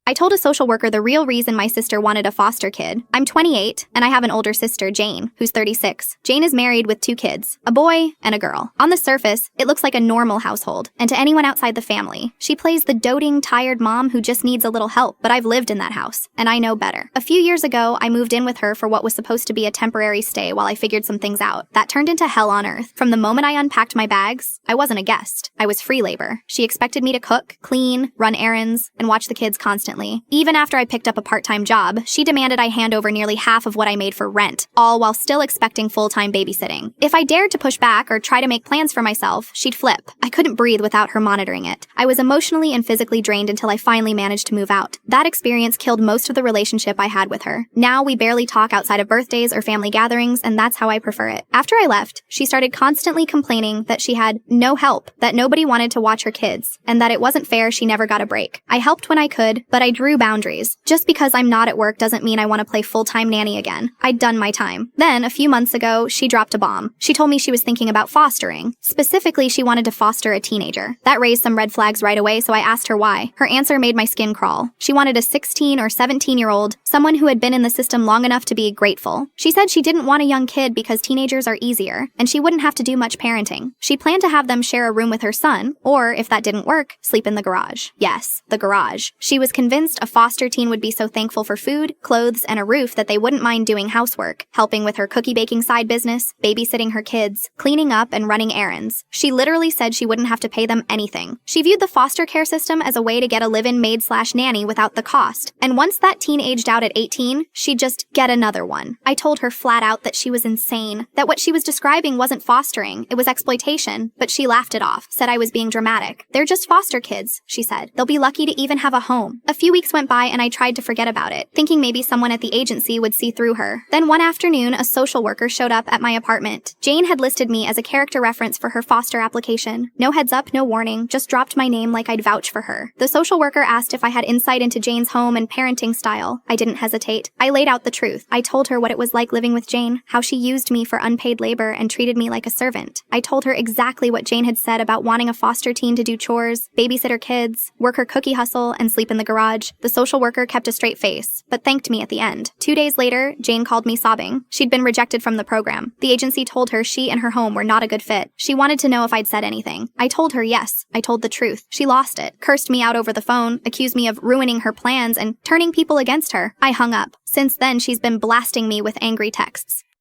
I told a social worker the real reason my sister wanted a foster kid. I'm 28, and I have an older sister, Jane, who's 36. Jane is married with 2 kids, a boy and a girl. On the surface, it looks like a normal household, and to anyone outside the family, she plays the doting, tired mom who just needs a little help, but I've lived in that house, and I know better. A few years ago, I moved in with her for what was supposed to be a temporary stay while I figured some things out. That turned into hell on earth. From the moment I unpacked my bags, I wasn't a guest. I was free labor. She expected me to cook, clean, run errands, and watch the kids constantly. Even after I picked up a part-time job, she demanded I hand over nearly half of what I made for rent, all while still expecting full-time babysitting. If I dared to push back or try to make plans for myself, she'd flip. I couldn't breathe without her monitoring it. I was emotionally and physically drained until I finally managed to move out. That experience killed most of the relationship I had with her. Now we barely talk outside of birthdays or family gatherings, and that's how I prefer it. After I left, she started constantly complaining that she had no help, that nobody wanted to watch her kids, and that it wasn't fair she never got a break. I helped when I could, but I drew boundaries. Just because I'm not at work doesn't mean I want to play full-time nanny again. I'd done my time. Then, a few months ago, she dropped a bomb. She told me she was thinking about fostering. Specifically, she wanted to foster a teenager. That raised some red flags right away, so I asked her why. Her answer made my skin crawl. She wanted a 16 or 17-year-old, someone who had been in the system long enough to be grateful. She said she didn't want a young kid because teenagers are easier, and she wouldn't have to do much parenting. She planned to have them share a room with her son, or, if that didn't work, sleep in the garage. Yes, the garage. She was convinced a foster teen would be so thankful for food, clothes, and a roof that they wouldn't mind doing housework, helping with her cookie baking side business, babysitting her kids, cleaning up, and running errands. She literally said she wouldn't have to pay them anything. She viewed the foster care system as a way to get a live-in maid/nanny without the cost, and once that teen aged out at 18, she'd just get another one. I told her flat out that she was insane, that what she was describing wasn't fostering, it was exploitation, but she laughed it off, said I was being dramatic. They're just foster kids, she said. They'll be lucky to even have a home. A few weeks went by and I tried to forget about it, thinking maybe someone at the agency would see through her. Then one afternoon, a social worker showed up at my apartment. Jane had listed me as a character reference for her foster application. No heads up, no warning, just dropped my name like I'd vouch for her. The social worker asked if I had insight into Jane's home and parenting style. I didn't hesitate. I laid out the truth. I told her what it was like living with Jane, how she used me for unpaid labor and treated me like a servant. I told her exactly what Jane had said about wanting a foster teen to do chores, babysit her kids, work her cookie hustle, and sleep in the garage. The social worker kept a straight face, but thanked me at the end. 2 days later, Jane called me sobbing. She'd been rejected from the program. The agency told her she and her home were not a good fit. She wanted to know if I'd said anything. I told her yes. I told the truth. She lost it, cursed me out over the phone, accused me of ruining her plans and turning people against her. I hung up. Since then, she's been blasting me with angry texts.